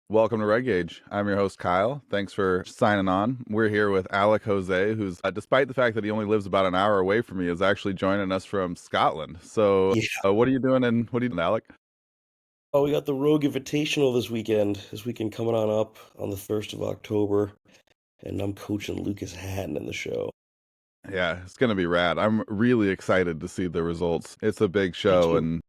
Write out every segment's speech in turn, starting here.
Welcome to Red Gauge. I'm your host, Kyle. Thanks for signing on. We're here with Alec Jose, who's, despite the fact that he only lives about an hour away from me, is actually joining us from Scotland. So, Yeah. what are you doing? And what are you doing, Alec? Oh, we got the Rogue Invitational this weekend. This weekend coming on up on the 1st of October, and I'm coaching Lucas Hatton in the show. Yeah, it's gonna be rad. I'm really excited to see the results. It's a big Me show, too.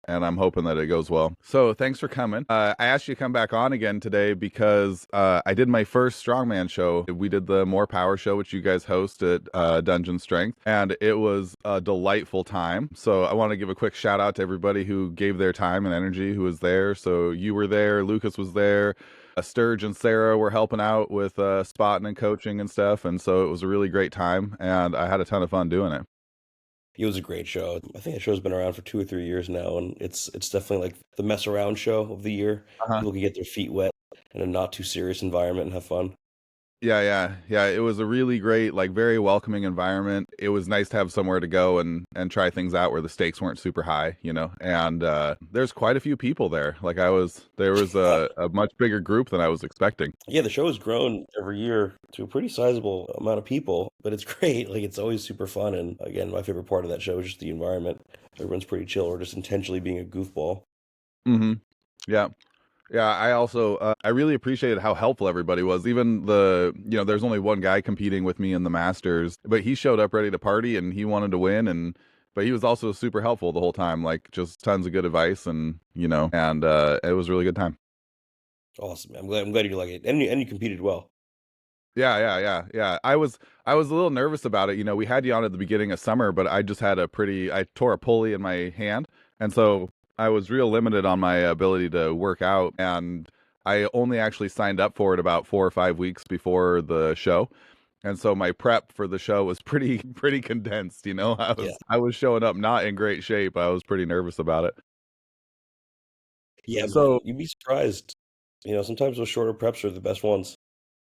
and I'm hoping that it goes well. So thanks for coming. I asked you to come back on again today because I did my first Strongman show. We did the More Power show, which you guys host at Dungeon Strength, and it was a delightful time. So I want to give a quick shout out to everybody who gave their time and energy, who was there. So you were there, Lucas was there. Sturge and Sarah were helping out with spotting and coaching and stuff, and so it was a really great time, and I had a ton of fun doing it. It was a great show. I think the show's been around for 2 or 3 years now, and it's definitely like the mess around show of the year. Uh-huh. People can get their feet wet in a not too serious environment and have fun. Yeah. It was a really great, like very welcoming environment. It was nice to have somewhere to go and try things out where the stakes weren't super high, you know. And there's quite a few people there. There was a much bigger group than I was expecting. Yeah, the show has grown every year to a pretty sizable amount of people, but it's great. Like it's always super fun. And again, my favorite part of that show is just the environment. Everyone's pretty chill or just intentionally being a goofball. Hmm. Yeah. Yeah, I really appreciated how helpful everybody was. Even there's only one guy competing with me in the Masters, but he showed up ready to party and he wanted to win, and but he was also super helpful the whole time, like just tons of good advice, and it was a really good time. Awesome. I'm glad you like it. And you competed well. Yeah. I was a little nervous about it. You know, we had you on at the beginning of summer, but I tore a pulley in my hand, and so I was real limited on my ability to work out, and I only actually signed up for it about 4 or 5 weeks before the show. And so my prep for the show was pretty pretty condensed, you know. Yeah. I was showing up not in great shape. I was pretty nervous about it. Yeah, So, man. You'd be surprised. Sometimes those shorter preps are the best ones.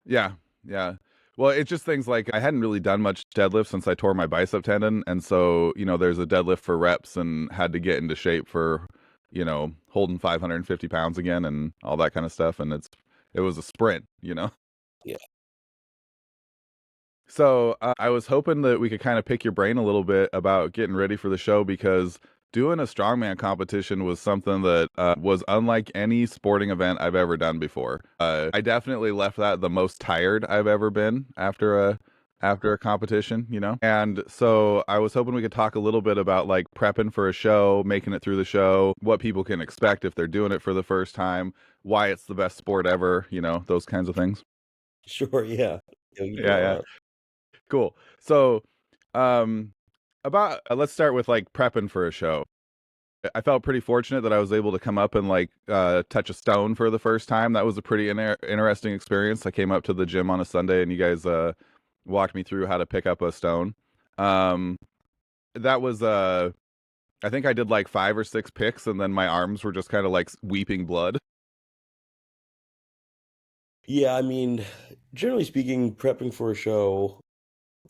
yeah, yeah. Well, it's just things like I hadn't really done much deadlift since I tore my bicep tendon, and so there's a deadlift for reps, and had to get into shape for holding 550 pounds again and all that kind of stuff. And it was a sprint, you know. Yeah. So I was hoping that we could kind of pick your brain a little bit about getting ready for the show because doing a strongman competition was something that was unlike any sporting event I've ever done before. I definitely left that the most tired I've ever been after a competition, you know? And so I was hoping we could talk a little bit about like prepping for a show, making it through the show, what people can expect if they're doing it for the first time, why it's the best sport ever, those kinds of things. Sure, yeah. Yeah, we can do Yeah, all yeah. that. Cool. So, um, about let's start with like prepping for a show. I felt pretty fortunate that I was able to come up and like touch a stone for the first time. That was a pretty interesting experience. I came up to the gym on a Sunday, and you guys walked me through how to pick up a stone. Um, that was I think I did like 5 or 6 picks, and then my arms were just kind of like weeping blood. Yeah, I mean, generally speaking, prepping for a show,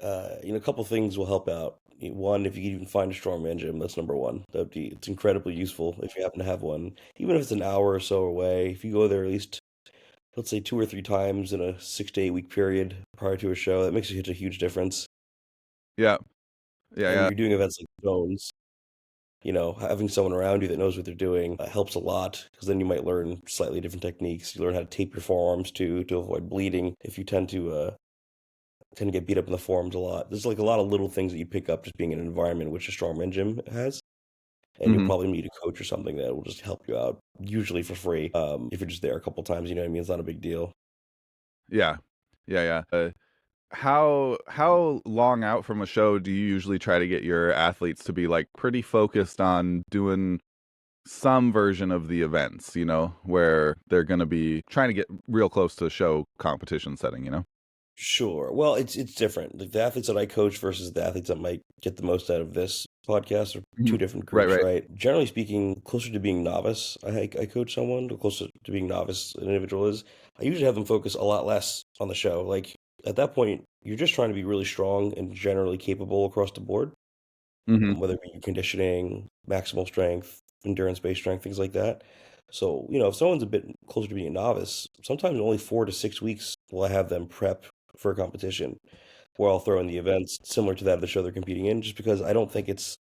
a couple things will help out. One, if you can even find a strongman gym, that's number one. It's incredibly useful if you happen to have one. Even if it's an hour or so away, if you go there at least, let's say 2 or 3 times in a 6 to 8 week period prior to a show, that makes such a huge difference. Yeah, yeah, And when yeah. you're doing events like zones, having someone around you that knows what they're doing helps a lot because then you might learn slightly different techniques. You learn how to tape your forearms to avoid bleeding if you tend to get beat up in the forearms a lot. There's like a lot of little things that you pick up just being in an environment which a strongman gym has, and you'll Hmm. probably meet a coach or something that will just help you out, usually for free. If you're just there a couple times, you know what I mean. It's not a big deal. Yeah, yeah. How long out from a show do you usually try to get your athletes to be like pretty focused on doing some version of the events, where they're going to be trying to get real close to show competition setting, Sure. Well, it's different. Like the athletes that I coach versus the athletes that might get the most out of this podcast are two Mhm. different Right, groups, right. right? Generally speaking, closer to being novice, I coach someone, the closer to being novice an individual is. I usually have them focus a lot less on the show. Like at that point, you're just trying to be really strong and generally capable across the board, Hmm. whether it be conditioning, maximal strength, endurance-based strength, things like that. So, if someone's a bit closer to being a novice, sometimes only 4 to 6 weeks will I have them prep for a competition where I'll throw in the events similar to that of the show they're competing in, just because I don't think it's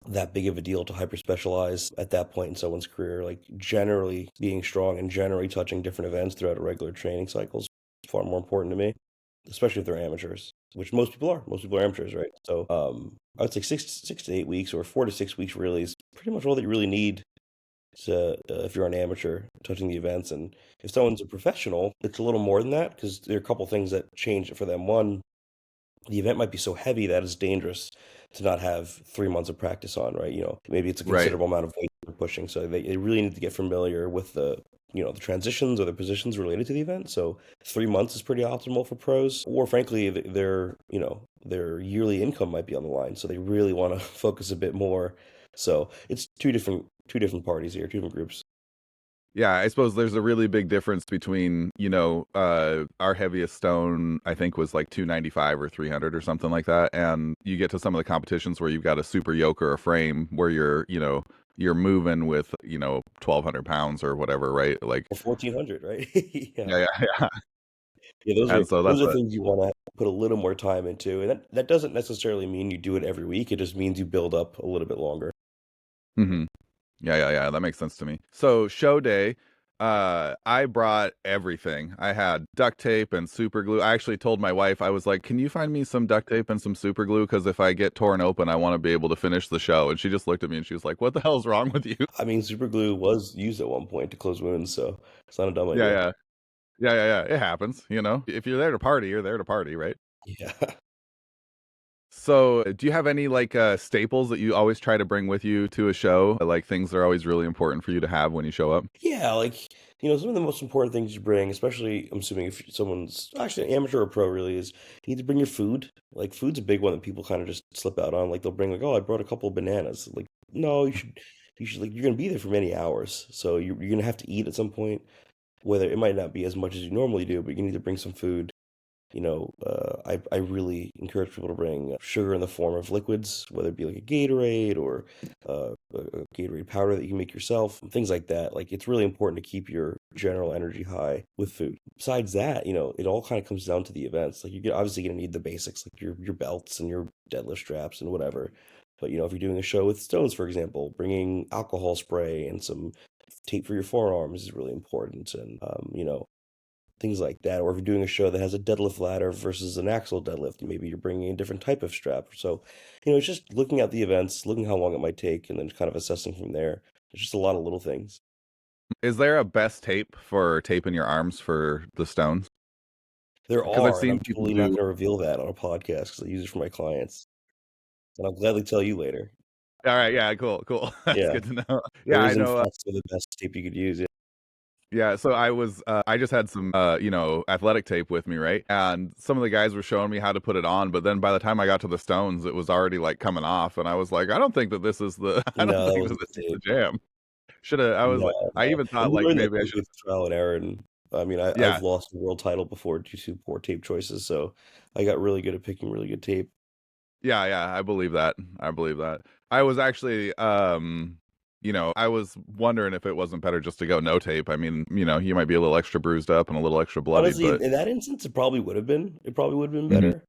that big of a deal to hyper specialize at that point in someone's career. Like generally being strong and generally touching different events throughout a regular training cycle is far more important to me, especially if they're amateurs, which most people are. Most people are amateurs, right? So I would say 6 to 8 weeks or 4 to 6 weeks really is pretty much all that you really need to if you're an amateur touching the events. And if someone's a professional, it's a little more than that because there are a couple things that change it for them. One, the event might be so heavy that it's dangerous to not have 3 months of practice on, right? Maybe it's a Right. considerable amount of weight they're pushing, so they really need to get familiar with the transitions or the positions related to the event. So 3 months is pretty optimal for pros, or frankly, their yearly income might be on the line, so they really want to focus a bit more. So it's two different parties here, two different groups. Yeah, I suppose there's a really big difference between, our heaviest stone, I think was like 295 or 300 or something like that. And you get to some of the competitions where you've got a super yoke or a frame where you're moving with, 1,200 pounds or whatever, right? Like, Or 1400, right? Yeah. yeah, yeah, yeah. Yeah, those are And so those that's are a, things you want to put a little more time into, and that doesn't necessarily mean you do it every week. It just means you build up a little bit longer. mhm. Yeah, yeah, yeah. That makes sense to me. So show day, I brought everything. I had duct tape and super glue. I actually told my wife, I was like, "Can you find me some duct tape and some super glue? Because if I get torn open, I want to be able to finish the show." And she just looked at me and she was like, "What the hell's wrong with you?" I mean, super glue was used at one point to close wounds, so it's not a dumb Yeah, idea. yeah, yeah, yeah, yeah. It happens, you know. If you're there to party, you're there to party, right? Yeah. So, do you have any like staples that you always try to bring with you to a show? Like things that are always really important for you to have when you show up? Yeah, like, some of the most important things you bring, especially I'm assuming if someone's actually an amateur or pro really is you need to bring your food. Like food's a big one that people kind of just slip out on. Like they'll bring like, oh, I brought a couple of bananas. Like, no, you should like you're gonna be there for many hours. So you're gonna have to eat at some point. Whether it might not be as much as you normally do, but you need to bring some food. I really encourage people to bring sugar in the form of liquids, whether it be like a Gatorade or a Gatorade powder that you can make yourself, things like that. Like it's really important to keep your general energy high with food. Besides that, it all kind of comes down to the events. Like you're obviously going to need the basics, like your belts and your deadlift straps and whatever. But if you're doing a show with stones, for example, bringing alcohol spray and some tape for your forearms is really important. And things like that. Or if you're doing a show that has a deadlift ladder versus an axle deadlift, maybe you're bringing a different type of strap. So, it's just looking at the events, looking how long it might take, and then kind of assessing from there. There's just a lot of little things. Is there a best tape for taping your arms for the stones? There Because I've are, and seen I'm people totally not do. going to reveal that on a podcast because I use it for my clients. And I'll gladly tell you later. All right, yeah, cool, cool. That's Yeah, good to know. Yeah, there I is in know. fact some of the best tape you could use. Yeah. Yeah, so I just had some, athletic tape with me, right? And some of the guys were showing me how to put it on, but then by the time I got to the stones, it was already like coming off, and I was like, I don't think that this is the, I don't No, that think that wasn't this the is the tape. jam. Should have. I was No, like, I no. even And thought you like learn that maybe I should. quickly through trial and error. And I mean, I've Yeah, lost a world title before due to poor tape choices, so I got really good at picking really good tape. yeah, yeah. I believe that. I believe that. I was actually, I was wondering if it wasn't better just to go no tape. I mean, you might be a little extra bruised up and a little extra bloodied, Honestly, but in that instance, it probably would have been. It probably would have been Mhm.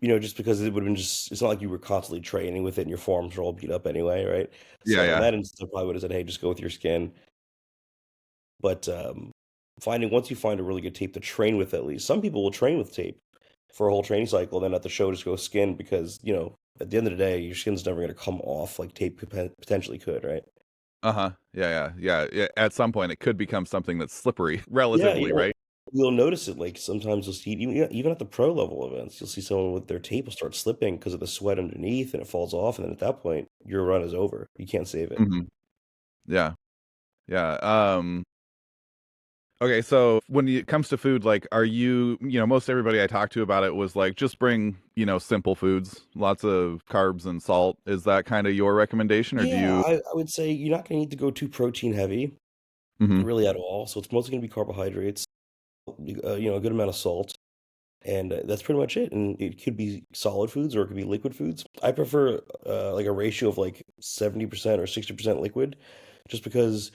better. Just because it would have been it's not like you were constantly training with it and your forearms are all beat up anyway, right? Yeah, So in yeah. that instance, I probably would have said, hey, just go with your skin. But once you find a really good tape to train with, at least some people will train with tape for a whole training cycle, then at the show just go skin because, at the end of the day, your skin's never going to come off like tape potentially could, right? Uh-huh. Yeah, yeah, yeah, yeah. At some point, it could become something that's slippery, Yeah, relatively, right? you'll notice it. Like sometimes you'll see even at the pro level events, you'll see someone with their tape will start slipping because of the sweat underneath, and it falls off. And then at that point, your run is over. You can't save it. Mhm. Yeah, yeah. Okay, so when it comes to food, like, are most everybody I talked to about it was like, just bring, simple foods, lots of carbs and salt. Is that kind of your recommendation, or do Yeah, you? I would say you're not going to need to go too protein heavy, Hmm. really at all. So it's mostly going to be carbohydrates, a good amount of salt, and that's pretty much it. And it could be solid foods or it could be liquid foods. I prefer like a ratio of like 70% or 60% liquid. just because,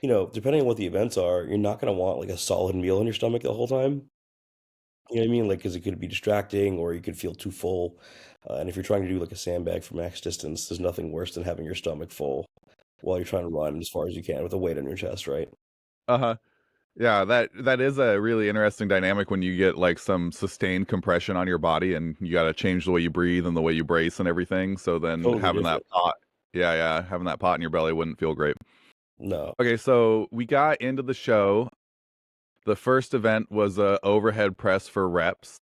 depending on what the events are, you're not going to want like a solid meal in your stomach the whole time. You know what I mean? Like, because it could be distracting or you could feel too full. And if you're trying to do like a sandbag for max distance, there's nothing worse than having your stomach full while you're trying to run as far as you can with a weight on your chest, right? Uh-huh. Yeah, that is a really interesting dynamic when you get like some sustained compression on your body and you got to change the way you breathe and the way you brace and everything. So then Totally having that different. pot, yeah, having that pot in your belly wouldn't feel great. No. Okay, so we got into the show. The first event was a overhead press for reps.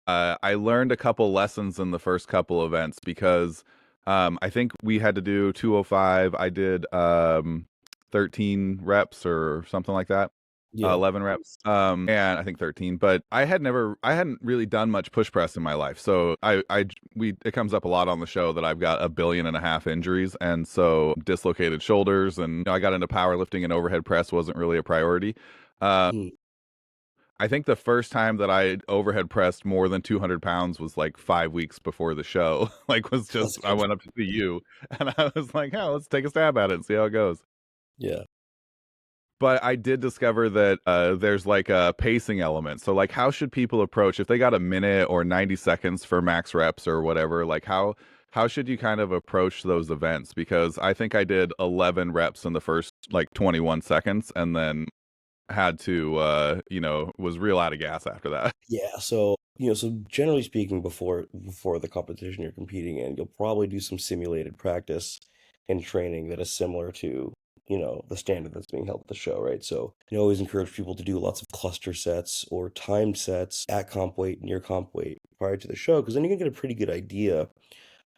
I learned a couple lessons in the first couple events because I think we had to do 205. I did 13 reps or something like that. Yeah. 11 reps, and I think 13. But I hadn't really done much push press in my life. So it comes up a lot on the show that I've got 1.5 billion injuries, and so dislocated shoulders, and I got into powerlifting and overhead press wasn't really a priority. Uh, Mhm. I think the first time that I overhead pressed more than 200 pounds was like 5 weeks before the show. Like, was That's just, I good. went up to see you and I was like, oh, let's take a stab at it and see how it goes. Yeah. But I did discover that there's like a pacing element. So, like, how should people approach if they got a minute or 90 seconds for max reps or whatever? Like, how should you kind of approach those events? Because I think I did 11 reps in the first like 21 seconds and then had to, was real out of gas after that. Yeah, so generally speaking, before the competition you're competing in, you'll probably do some simulated practice and training that is similar to, the standard that's being held at the show, right? So you always encourage people to do lots of cluster sets or timed sets at comp weight, near comp weight prior to the show, because then you can get a pretty good idea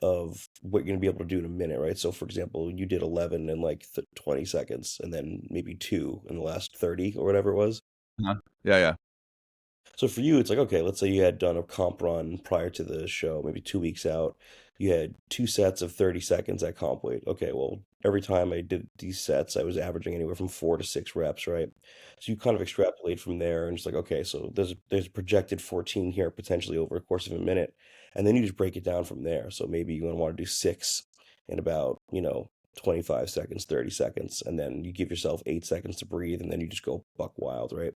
of what you're going to be able to do in a minute, right? So for example, you did 11 in like 20 seconds and then maybe two in the last 30 or whatever it was. Uh-huh. Yeah, yeah. So for you, it's like, okay, let's say you had done a comp run prior to the show, maybe 2 weeks out. You had two sets of 30 seconds at comp weight. Okay, well, every time I did these sets, I was averaging anywhere from 4 to 6 reps, right? So you kind of extrapolate from there and just like, okay, so there's a projected 14 here potentially over the course of a minute. And then you just break it down from there. So maybe you want to do six in about, 25 seconds, 30 seconds, and then you give yourself 8 seconds to breathe, and then you just go buck wild, right?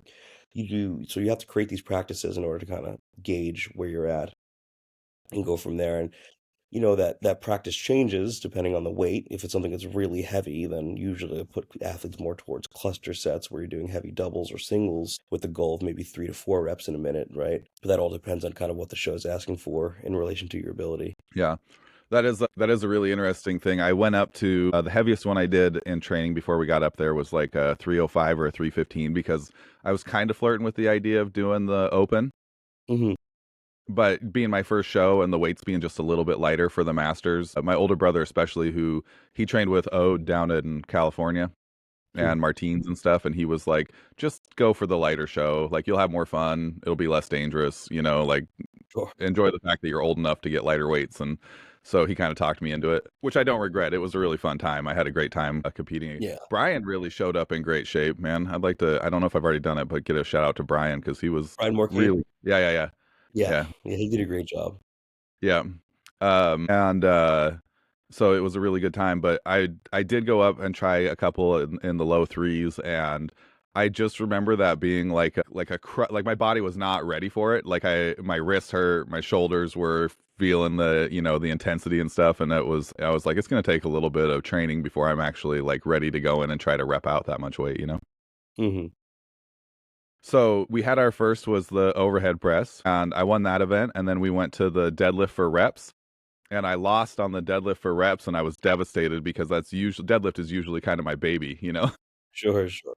So you have to create these practices in order to kind of gauge where you're at and go from there. And that practice changes depending on the weight. If it's something that's really heavy, then usually I put athletes more towards cluster sets where you're doing heavy doubles or singles with the goal of maybe 3 to 4 reps in a minute, right? But that all depends on kind of what the show is asking for in relation to your ability. Yeah. That is a really interesting thing. I went up to the heaviest one I did in training before we got up there was like a 305 or a 315 because I was kind of flirting with the idea of doing the open, Hmm. but being my first show and the weights being just a little bit lighter for the masters. My older brother especially, who he trained with Ode down in California and Martins and stuff, and he was like, just go for the lighter show. Like, you'll have more fun, it'll be less dangerous, like Sure. enjoy the fact that you're old enough to get lighter weights. And so he kind of talked me into it, which I don't regret. It was a really fun time. I had a great time competing. Yeah. Brian really showed up in great shape, man. I don't know if I've already done it, but get a shout out to Brian because he was Brian Morcade. really, yeah. Yeah. Yeah. Yeah. He did a great job. Yeah. And so it was a really good time, but I did go up and try a couple in the low threes, and I just remember that being like my body was not ready for it. Like my wrists hurt, my shoulders were feeling the intensity and stuff, and I was like, it's gonna take a little bit of training before I'm actually like ready to go in and try to rep out that much weight. Hmm. So we had our first was the overhead press, and I won that event, and then we went to the deadlift for reps, and I lost on the deadlift for reps, and I was devastated because deadlift is usually kind of my baby. Sure, sure.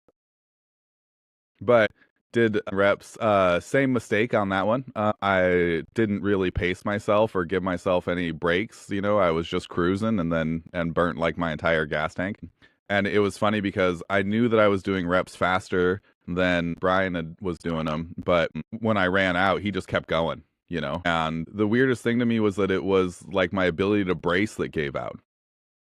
But did reps, same mistake on that one. I didn't really pace myself or give myself any breaks. I was just cruising and burnt like my entire gas tank. And it was funny because I knew that I was doing reps faster than was doing them, but when I ran out, he just kept going. And the weirdest thing to me was that it was like my ability to brace that gave out.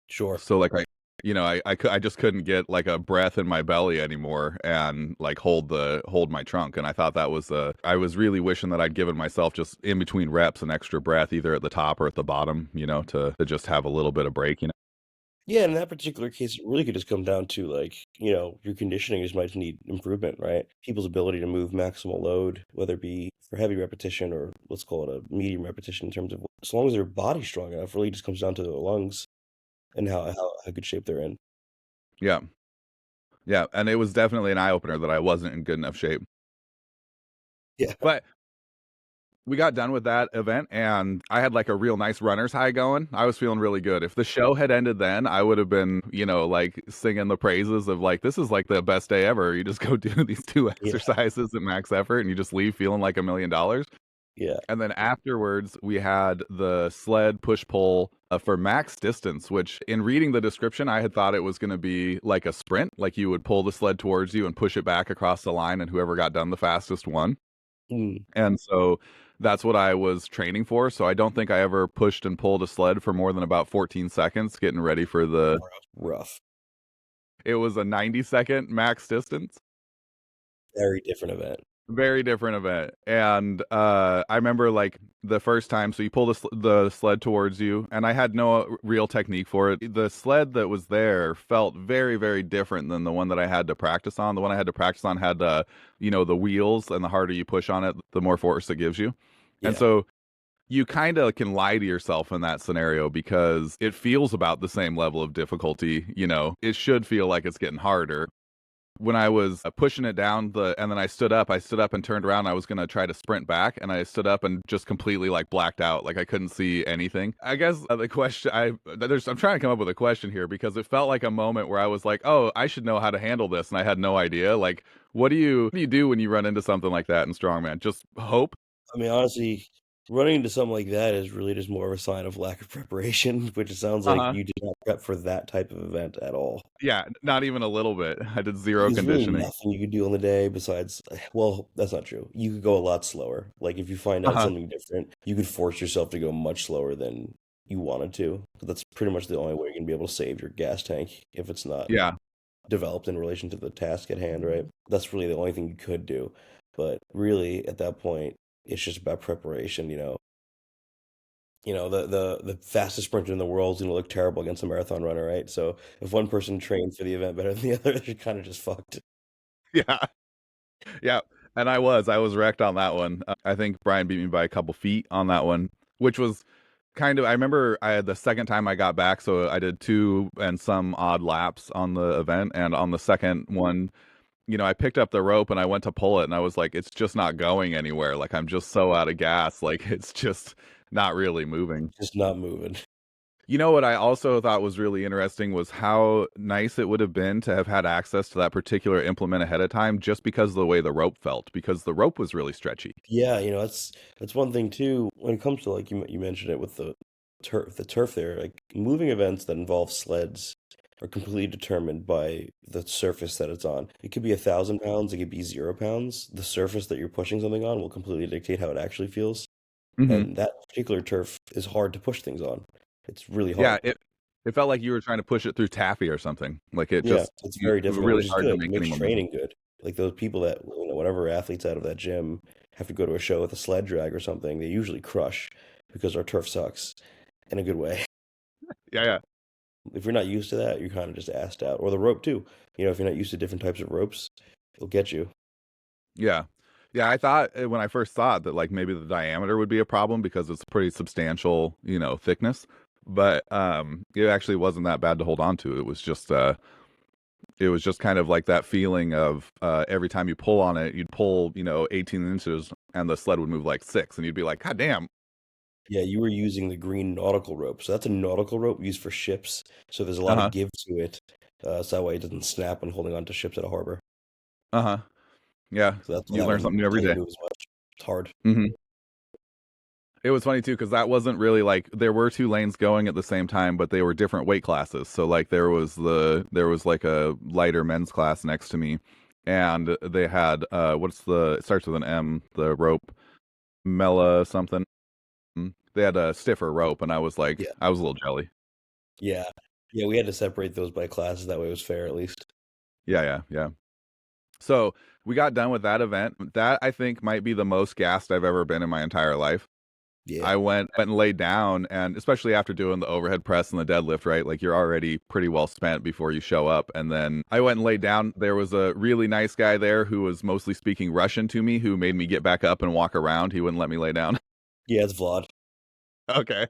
Sure. So like I just couldn't get like a breath in my belly anymore and like hold my trunk. And I thought I was really wishing that I'd given myself just in between reps an extra breath, either at the top or at the bottom, to just have a little bit of break. Yeah, in that particular case, it really could just come down to like, your conditioning just might need improvement, right? People's ability to move maximal load, whether it be for heavy repetition or let's call it a medium repetition in terms of as long as their body's strong enough, really just comes down to their lungs and how good shape they're in. Yeah. Yeah, and it was definitely an eye opener that I wasn't in good enough shape. Yeah. But we got done with that event and I had like a real nice runner's high going. I was feeling really good. If the show had ended then, I would have been, like singing the praises of like, this is like the best day ever. You just go do these two Yeah. exercises at max effort and you just leave feeling like $1 million. Yeah. And then afterwards, we had the sled push pull for max distance, which in reading the description, I had thought it was going to be like a sprint, like you would pull the sled towards you and push it back across the line, and whoever got done the fastest won. Mm, And so that's what I was training for. So I don't think I ever pushed and pulled a sled for more than about 14 seconds getting ready for the. rough. It was a 90-second max distance. Very different event. Very different event. And I remember like the first time, so you pull the sled towards you, and I had no real technique for it. The sled that was there felt very, very different than the one that I had to practice on. The one I had to practice on had, the wheels, and the harder you push on it, the more force it gives you. And Yeah. so you kind of can lie to yourself in that scenario because it feels about the same level of difficulty. It should feel like it's getting harder. When I was pushing it down and then I stood up and turned around. I was going to try to sprint back and I stood up and just completely like blacked out. Like I couldn't see anything. I guess the question I'm trying to come up with a question here because it felt like a moment where I was like, oh, I should know how to handle this. And I had no idea. Like, what do you do when you run into something like that in strongman? Just hope? I mean, honestly, running into something like that is really just more of a sign of lack of preparation, which it sounds like Uh-huh. you did not prep for that type of event at all. Yeah, not even a little bit. I did zero There's really conditioning. nothing you could do on the day besides, well, that's not true. You could go a lot slower. Like if you find out Uh-huh. something different, you could force yourself to go much slower than you wanted to. That's pretty much the only way you're gonna be able to save your gas tank if it's not Yeah. developed in relation to the task at hand, right? That's really the only thing you could do. But really, at that point, it's just about preparation, the fastest sprinter in the world is going to look terrible against a marathon runner, right? So if one person trained for the event better than the other, they're kind of just fucked. Yeah. Yeah, and I was wrecked on that one. I think Brian beat me by a couple feet on that one, which was kind of. I remember I had the second time I got back, so I did two and some odd laps on the event, and on the second one, I picked up the rope and I went to pull it, and I was like, it's just not going anywhere. Like I'm just so out of gas. Like it's just not really moving. Just not moving. You know what I also thought was really interesting was how nice it would have been to have had access to that particular implement ahead of time just because of the way the rope felt, because the rope was really stretchy. Yeah, that's one thing too. When it comes to like you mentioned it with the turf there, like moving events that involve sleds are completely determined by the surface that it's on. It could be 1,000 pounds, it could be 0 pounds. The surface that you're pushing something on will completely dictate how it actually feels. Hmm. And that particular turf is hard to push things on. It's really Yeah, hard. it felt like you were trying to push it through taffy or something. Like it Yeah, just it's very difficult, really which is hard to good. It make any makes momentum. training good. Like those people that, whatever athletes out of that gym have to go to a show with a sled drag or something, they usually crush because our turf sucks in a good way. Yeah, yeah, If you're not used to that, you're kind of just assed out. Or the rope too. If you're not used to different types of ropes, it'll get you. yeah. Yeah, I thought when I first saw it that like maybe the diameter would be a problem because it's pretty substantial, thickness. But it actually wasn't that bad to hold on to. It was just kind of like that feeling of every time you pull on it, you'd pull, 18 inches and the sled would move like 6 and you'd be like, God damn. Yeah, you were using the green nautical rope. So that's a nautical rope used for ships. So there's a lot of Uh-huh. give to it. So that way it doesn't snap when holding on to ships at a harbor. Uh-huh. Yeah. So that's why You that learn one something new every doesn't day. move as much. It's hard. Hmm. It was funny too because that wasn't really like there were two lanes going at the same time, but they were different weight classes. So like there was like a lighter men's class next to me, and they had it starts with an M, the rope, Mela something. They had a stiffer rope, and Yeah. I was a little jelly. Yeah. Yeah, we had to separate those by classes. That way it was fair at least. Yeah, yeah, yeah. So we got done with that event. That I think might be the most gassed I've ever been in my entire life. Yeah. I went and laid down, and especially after doing the overhead press and the deadlift, right? Like you're already pretty well spent before you show up. And then I went and laid down. There was a really nice guy there who was mostly speaking Russian to me, who made me get back up and walk around. He wouldn't let me lay down. Yeah, it's Vlad. Okay.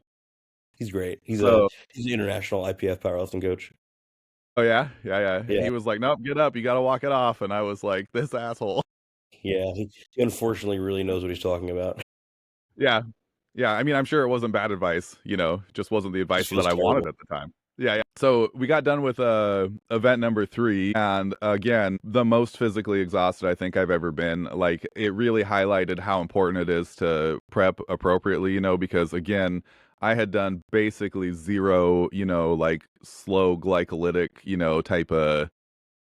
He's great. So, He's an international IPF powerlifting coach. oh yeah, yeah, yeah. Yeah. He was like, "Nope, get up. You got to walk it off." And I was like, "This asshole." Yeah, he unfortunately really knows what he's talking about. Yeah. Yeah, I mean, I'm sure it wasn't bad advice, just wasn't the Just advice that feels I wanted terrible. at the time. Yeah, yeah. So we got done with event number 3, and again, the most physically exhausted I think I've ever been. Like, it really highlighted how important it is to prep appropriately, because again, I had done basically zero, like slow glycolytic, type of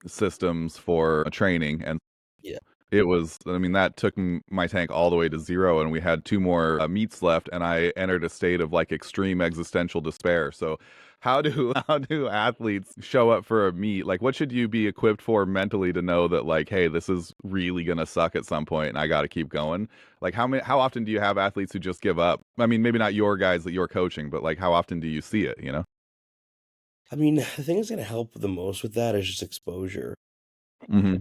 systems for training, and Yeah. I mean, that took my tank all the way to 0, and we had 2 more meets left, and I entered a state of like extreme existential despair. So, how do athletes show up for a meet? Like, what should you be equipped for mentally to know that like, hey, this is really gonna suck at some point, and I got to keep going? Like, how often do you have athletes who just give up? I mean, maybe not your guys that you're coaching, but like, how often do you see it? I mean, the thing that's gonna help the most with that is just exposure. Hmm.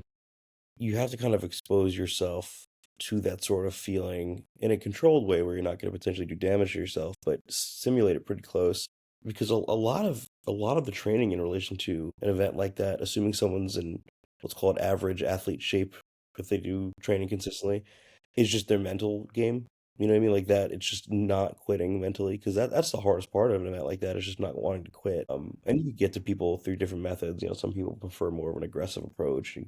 You have to kind of expose yourself to that sort of feeling in a controlled way where you're not gonna potentially do damage to yourself, but simulate it pretty close. Because a lot of the training in relation to an event like that, assuming someone's in what's called average athlete shape, if they do training consistently, is just their mental game. You know what I mean? Like that, it's just not quitting mentally because that's the hardest part of an event like that is just not wanting to quit. And you get to people through different methods. You know, some people prefer more of an aggressive approach,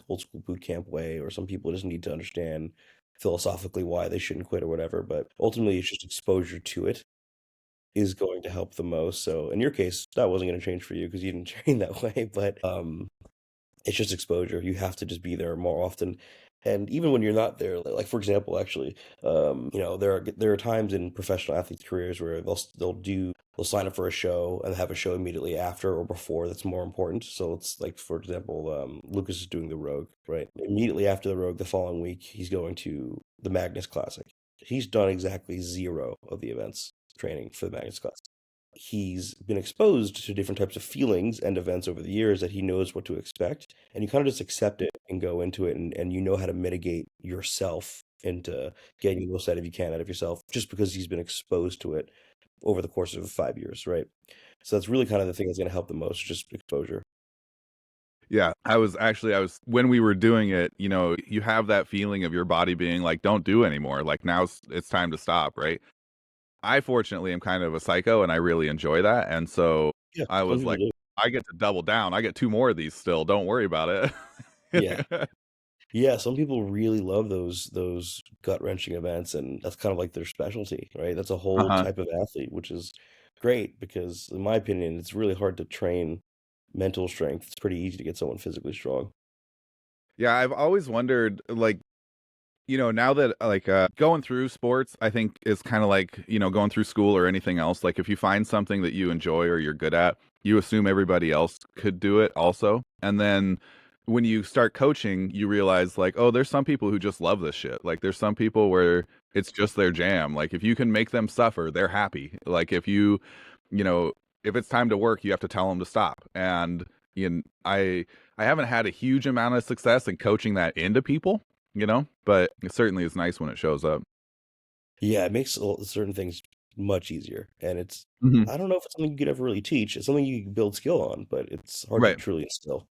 old school boot camp way, or some people just need to understand philosophically why they shouldn't quit or whatever. But ultimately, it's just exposure to it is going to help the most. So in your case, that wasn't going to change for you because you didn't train that way. But it's just exposure. You have to just be there more often. And even when you're not there, like for example, actually, there are times in professional athletes' careers where they'll sign up for a show and have a show immediately after or before that's more important. So it's like for example, Lucas is doing the Rogue, right? Immediately after the Rogue, the following week, he's going to the Magnus Classic. He's done exactly zero of the events training for the Magnus Classic. He's been exposed to different types of feelings and events over the years that he knows what to expect. And you kind of just accept it and go into it and you know how to mitigate yourself into getting the most out of you can out of yourself just because he's been exposed to it over the course of 5 years, right? So that's really kind of the thing that's going to help the most, just exposure. Yeah, I was when we were doing it, you have that feeling of your body being like, don't do anymore. Like now it's time to stop, right? I fortunately am kind of a psycho and I really enjoy that. And so Yeah, I some was people like, do. I get to double down. I get 2 more of these still. Don't worry about Yeah. it. Yeah, some people really love those gut-wrenching events, and that's kind of like their specialty, right? That's a whole Uh-huh. type of athlete, which is great because, in my opinion, it's really hard to train mental strength. It's pretty easy to get someone physically strong. Yeah, I've always wondered like now that like going through sports, I think is kind of like, going through school or anything else. Like if you find something that you enjoy or you're good at, you assume everybody else could do it also. And then when you start coaching, you realize like, oh, there's some people who just love this shit. Like there's some people where it's just their jam. Like if you can make them suffer, they're happy. Like you know, if it's time to work, you have to tell them to stop. And you know, I haven't had a huge amount of success in coaching that into people, but it certainly is nice when it shows up. Yeah, it makes certain things much easier, and Hmm. I don't know if it's something you could ever really teach. It's something you can build skill on, but it's hard to Right. truly instill.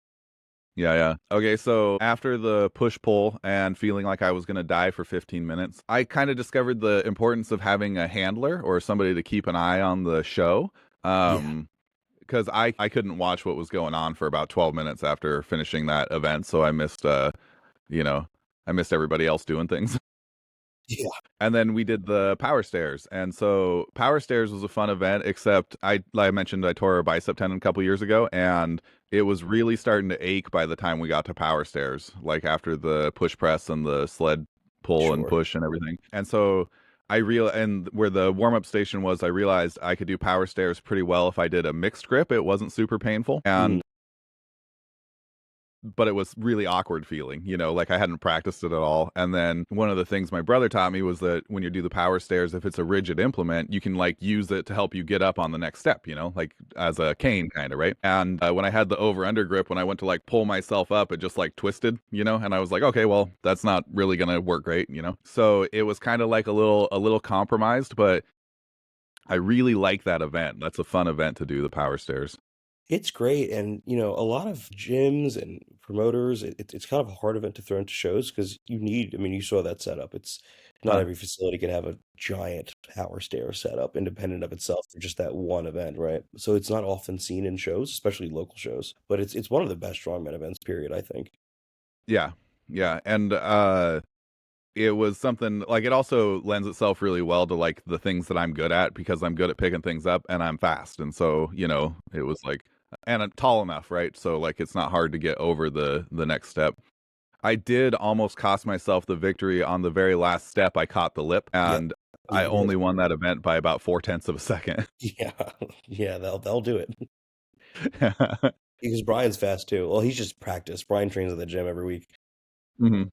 Yeah, yeah. Okay, so after the push pull and feeling like I was going to die for 15 minutes, I kind of discovered the importance of having a handler or somebody to keep an eye on the show. Yeah. Because I couldn't watch what was going on for about 12 minutes after finishing that event, so you know, I missed everybody else doing things. Yeah. And then we did the power stairs. And so power stairs was a fun event, except like I mentioned, I tore a bicep tendon a couple years ago, and it was really starting to ache by the time we got to power stairs, like after the push press and the sled pull and Sure. push and everything. And so and where the warm up station was, I realized I could do power stairs pretty well if I did a mixed grip. It wasn't super painful. Mhm. And but it was really awkward feeling, like I hadn't practiced it at all. And then one of the things my brother taught me was that when you do the power stairs, if it's a rigid implement, you can like use it to help you get up on the next step, like as a cane kind of, right? And when I had the over under grip, when I went to like pull myself up, it just like twisted, and I was like, okay, well, that's not really going to work great, So it was kind of like a little compromised, but I really like that event. That's a fun event to do the power stairs. It's great, and a lot of gyms and promoters, it's kind of a hard event to throw into shows because you need. I mean, you saw that setup. It's not Huh. every facility can have a giant power stair setup independent of itself for just that one event, right? So it's not often seen in shows, especially local shows. But it's one of the best strongman events, period, I think. Yeah. Yeah. And it was something like it also lends itself really well to like the things that I'm good at because I'm good at picking things up and I'm fast. And so, it was like and I'm tall enough, right? So like it's not hard to get over the next step. I did almost cost myself the victory on the very last step. I caught the lip Yep. and Yeah, I you did. only won that event by about 4/10 of a second. Yeah. Yeah, they'll do it. Because Brian's fast too. Well, he's just practiced. Brian trains at the gym every week. hmm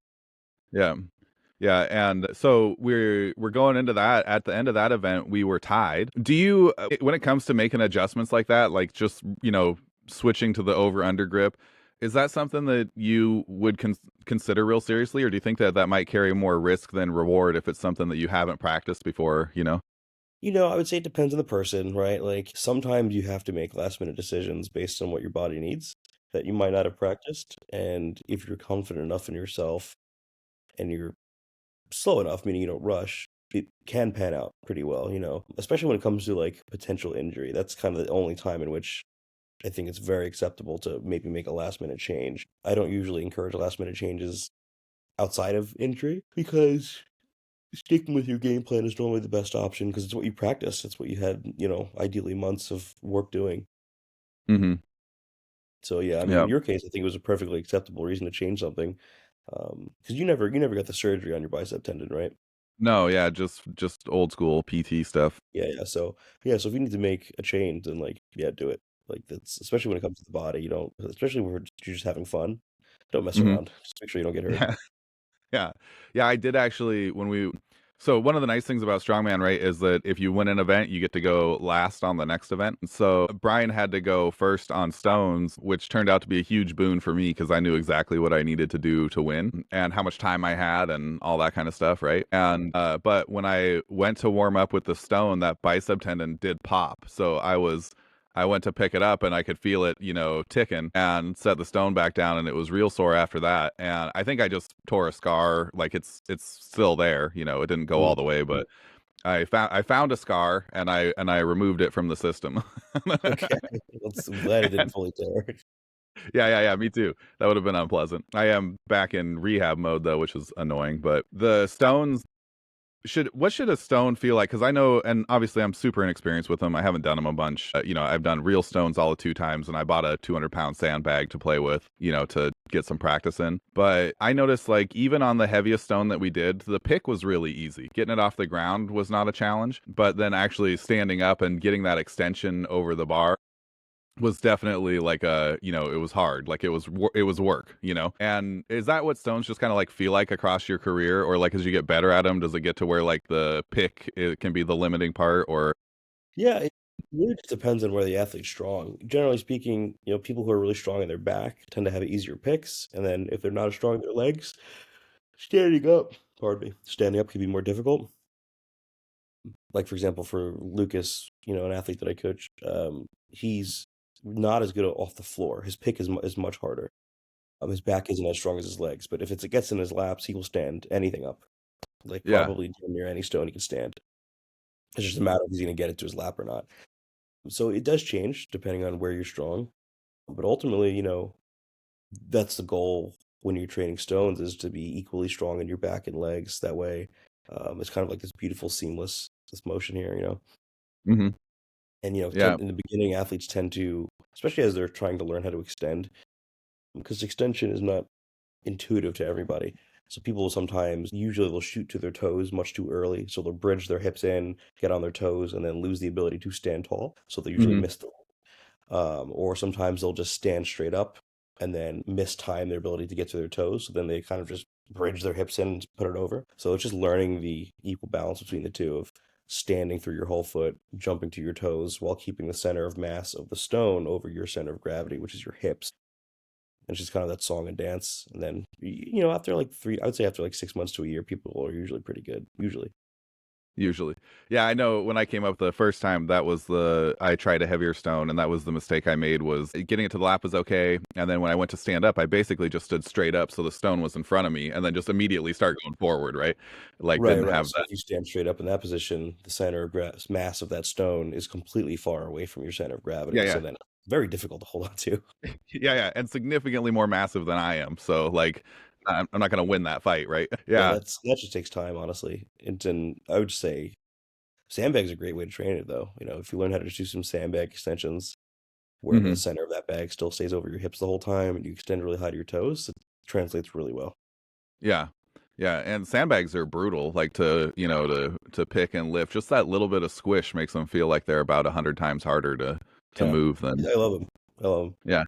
Yeah. Yeah, and so we're going into that. At the end of that event, we were tied. Do you, when it comes to making adjustments like that, like just switching to the over under grip, is that something that you would consider real seriously, or do you think that that might carry more risk than reward if it's something that you haven't practiced before? I would say it depends on the person, right? Like sometimes you have to make last minute decisions based on what your body needs that you might not have practiced. And if you're confident enough in yourself and you're slow enough, meaning you don't rush, it can pan out pretty well, especially when it comes to like potential injury. That's kind of the only time in which I think it's very acceptable to maybe make a last minute change. I don't usually encourage last minute changes outside of injury because sticking with your game plan is normally the best option because it's what you practice. It's what you had, ideally months of work doing. Hmm. So yeah, I mean, Yeah. in your case, I think it was a perfectly acceptable reason to change something. Because you never got the surgery on your bicep tendon, right? No, yeah, just old school PT stuff. Yeah, yeah. So if you need to make a change, then like, yeah, do it. Like that's especially when it comes to the body. You don't, especially when you're just having fun. Don't mess Hmm. around. Just make sure you don't get hurt. Yeah. Yeah. Yeah, I did actually so one of the nice things about Strongman, right, is that if you win an event, you get to go last on the next event. So Brian had to go first on stones, which turned out to be a huge boon for me because I knew exactly what I needed to do to win and how much time I had and all that kind of stuff, right? And but when I went to warm up with the stone, that bicep tendon did pop. So I went to pick it up and I could feel it, ticking and set the stone back down and it was real sore after that. And I think I just tore a scar. Like it's still there, it didn't go all Mm, the way, but I found a scar and I removed it from the system. okay, I'm glad it didn't fully tear. Yeah, yeah, yeah, me too. That would have been unpleasant. I am back in rehab mode though, which is annoying, but the stones what should a stone feel like? Because I know, and obviously I'm super inexperienced with them. I haven't done them a bunch. I've done real stones all of 2 times, and I bought a 200-pound sandbag to play with, to get some practice in. But I noticed, like, even on the heaviest stone that we did, the pick was really easy. Getting it off the ground was not a challenge, but then actually standing up and getting that extension over the bar was definitely like it was hard, like it was work, and is that what stones just kind of like feel like across your career, or like as you get better at them, does it get to where like the pick it can be the limiting part, or Yeah, it really just depends on where the athlete's strong. Generally speaking, people who are really strong in their back tend to have easier picks, and then if they're not as strong in their legs, standing up, pardon me, standing up can be more difficult. Like for example, for Lucas, an athlete that I coach, he's not as good off the floor. His pick is much harder. His back isn't as strong as his legs, but if it gets in his laps, he will stand anything up. Like yeah. probably damn near any stone he can stand. It's just a matter of if he's going to get it to his lap or not. So it does change depending on where you're strong. But ultimately, that's the goal when you're training stones is to be equally strong in your back and legs. That way, it's kind of like this beautiful seamless this motion here. Hmm. And Yeah. in the beginning, athletes tend to, especially as they're trying to learn how to extend, because extension is not intuitive to everybody. So people will sometimes, usually they'll shoot to their toes much too early. So they'll bridge their hips in, get on their toes, and then lose the ability to stand tall. So they usually Hmm. miss the or sometimes they'll just stand straight up and then mistime their ability to get to their toes. So then they kind of just bridge their hips in and put it over. So it's just learning the equal balance between the two of standing through your whole foot, jumping to your toes while keeping the center of mass of the stone over your center of gravity, which is your hips. And it's just kind of that song and dance. And then, after like I would say after like 6 months to a year, people are usually pretty good, usually. Usually. Yeah, I know when I came up the first time, I tried a heavier stone, and that was the mistake I made. Was getting it to the lap was okay, and then when I went to stand up, I basically just stood straight up, so the stone was in front of me, and then just immediately start going forward, right? Like Right, didn't right. have So that. if you stand straight up in that position, the center of mass of that stone is completely far away from your center of Yeah, gravity. So yeah. then very difficult to hold on to. Yeah, yeah, and significantly more massive than I am. So like I'm not going to win that fight, right? Yeah, Yeah. that just takes time, honestly. And I would say sandbags are a great way to train it, though. If you learn how to just do some sandbag extensions where the Mhm. center of that bag still stays over your hips the whole time and you extend really high to your toes, it translates really well. Yeah. Yeah, and sandbags are brutal, like to pick and lift. Just that little bit of squish makes them feel like they're about 100 times harder to Yeah, move than. I love them. I love 'em. Yeah.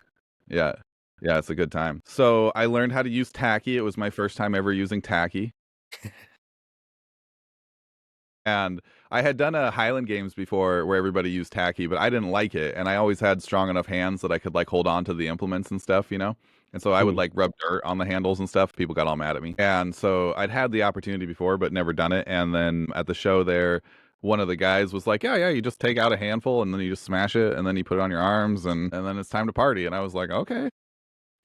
Yeah. Yeah, it's a good time. So, I learned how to use tacky. It was my first time ever using tacky. And I had done a Highland Games before where everybody used tacky, but I didn't like it. And I always had strong enough hands that I could like hold on to the implements and stuff. And so I would Hmm. like rub dirt on the handles and stuff. People got all mad at me. And so I'd had the opportunity before, but never done it. And then at the show there, one of the guys was like, "Yeah, yeah, you just take out a handful and then you just smash it and then you put it on your arms and then it's time to party." And I was like, "Okay."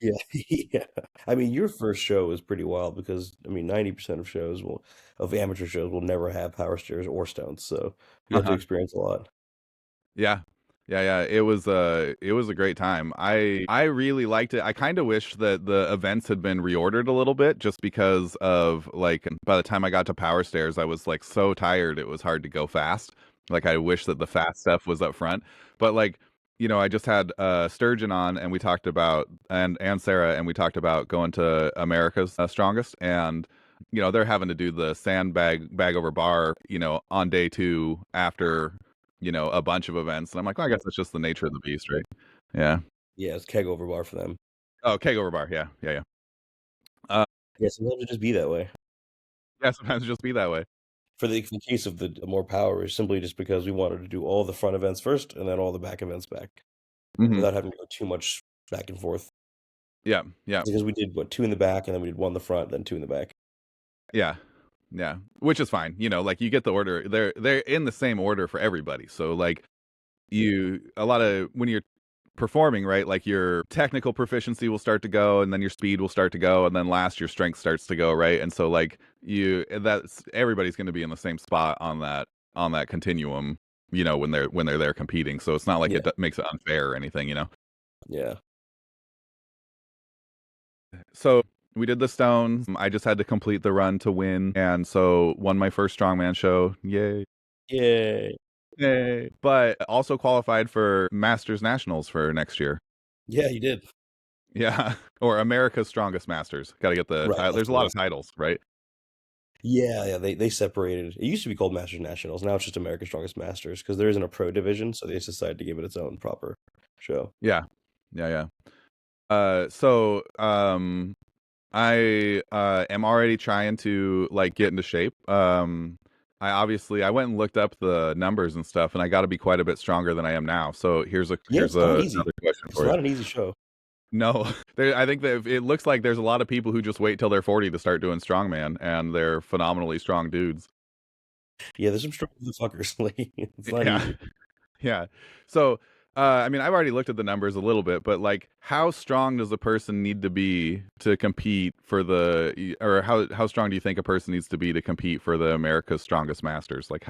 Yeah, yeah. I mean, your first show is pretty wild because 90% of amateur shows will never have power stairs or stones, so you have to Uh-huh. experience a lot. Yeah. Yeah, yeah. It was a great time. I really liked it. I kind of wish that the events had been reordered a little bit just because of like by the time I got to Power Stairs, I was like so tired it was hard to go fast. Like I wish that the fast stuff was up front. But like, I just had Sturgeon on and we talked about and Sarah and we talked about going to America's Strongest and they're having to do the sandbag bag over bar, on day 2 after a bunch of events. And I'm like, well, I guess that's just the nature of the beast, right? Yeah. Yeah, it's keg over bar for them. Oh, keg over bar. Yeah. Yeah. Yeah. Uh, Yeah, sometimes it just be that way. yeah. Sometimes it just be that way. For the case of the more power is simply just because we wanted to do all the front events first and then all the back events back Hmm. without having to go too much back and forth. Yeah. Yeah. Because we did what, two in the back and then we did one in the front, then two in the back. Yeah. Yeah. Which is fine. Like you get the order. They're in the same order for everybody. So like a lot of when you're performing, right? Like your technical proficiency will start to go and then your speed will start to go and then last your strength starts to go, right? And so like that's everybody's going to be in the same spot on that continuum, when they're there competing. So it's not like Yeah, it makes it unfair or anything. yeah. So we did the stones. I just had to complete the run to win and so won my first strongman show. Yay. Yay. Yay. But also qualified for Masters Nationals for next year. Yeah, you did. Yeah, or America's Strongest Masters. Got to get the Right, title. that's There's a what it lot of was. titles, right? Yeah, yeah, they separated. It used to be called Masters Nationals. Now it's just America's Strongest Masters because there isn't a pro division, so they just decided to give it its own proper show. Yeah, yeah, yeah. So I am already trying to like get into shape. I went and looked up the numbers and stuff, and I got to be quite a bit stronger than I am now. So here's a Yeah, it's not easy. another question It's for you. not an easy show. No, I think that it looks like there's a lot of people who just wait till they're 40 to start doing strongman, and they're phenomenally strong dudes. Yeah, there's some strong motherfuckers. Like, it's not Yeah. easy. Yeah. So, I mean, I've already looked at the numbers a little bit, but like, how strong does a person need to be to compete for or how strong do you think a person needs to be to compete for the America's Strongest Masters? Like,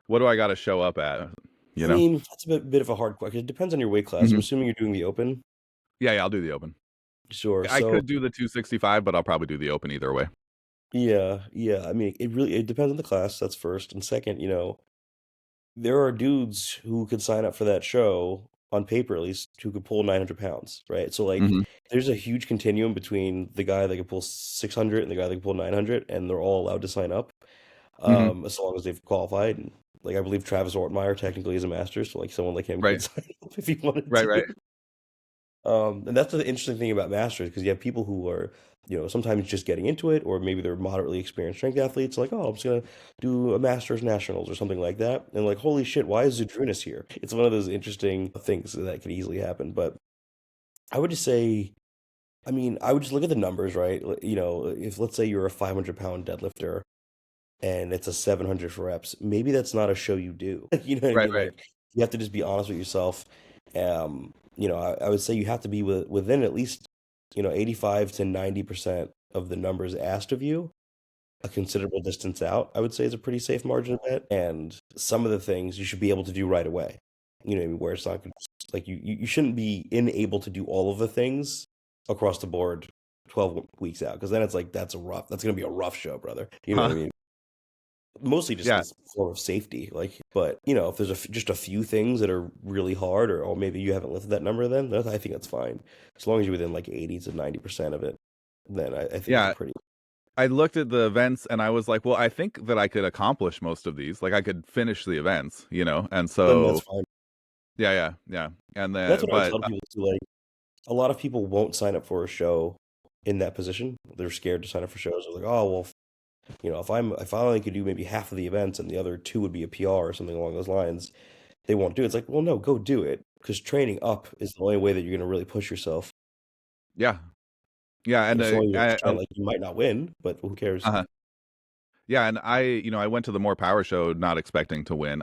what do I got to show up at? You I know? mean, that's a bit of a hard question. It depends on your weight class. I'm Hmm. assuming you're doing the open. Yeah, yeah, I'll do the open. Sure. I So, could do the 265, but I'll probably do the open either way. yeah, yeah. I mean, it depends on the class. That's first. And second, there are dudes who could sign up for that show on paper at least who could pull 900 pounds, right? So like Hmm. there's a huge continuum between the guy that can pull 600 and the guy that can pull 900 and they're all allowed to sign up Hmm. as long as they've qualified and like I believe Travis Ortmeyer technically is a master, so like someone like him could Right. sign up if he wanted Right. Right. to. And that's the interesting thing about masters because you have people who are, sometimes just getting into it, or maybe they're moderately experienced strength athletes. Like, oh, I'm just gonna do a masters nationals or something like that, and like, holy shit, why is Zydrunas here? It's one of those interesting things that could easily happen. But I would just say, I mean, I would just look at the numbers, right? If let's say you're a 500-pound deadlifter and it's a 700 for reps, maybe that's not a show you do. You know what I Right, mean? right. Like you have to just be honest with yourself. I would say you have to be within at least, 85 to 90% of the numbers asked of you, a considerable distance out, I would say is a pretty safe margin of bet. And some of the things you should be able to do right away. You know what I mean? Where it's not like you shouldn't be unable to do all of the things across the board 12 weeks out because then it's like that's gonna be a rough show, brother. You know what I Huh. mean? Mostly just Yeah. as a form of safety, like, but if there's just a few things that are really hard, or maybe you haven't lifted that number, then I think that's fine. As long as you're within like 80 to 90% of it, then I think it's a Yeah. pretty. I looked at the events and I was like, well, I think that I could accomplish most of these. Like I could finish the events, you know? And Then that's so, fine. yeah, yeah, yeah. And That's then, what I would but tell people too. Like a lot of people won't sign up for a show in that position. They're scared to sign up for shows. They're like, oh well, if I only could do maybe half of the events and the other two would be a PR or something along those lines, they won't do it. It's like, well, no, go do it because training up is the only way that you're going to really push yourself. yeah, yeah. And, So long as you understand, like you might not win, but who cares? uh yeah. And I went to the More Power show not expecting to win.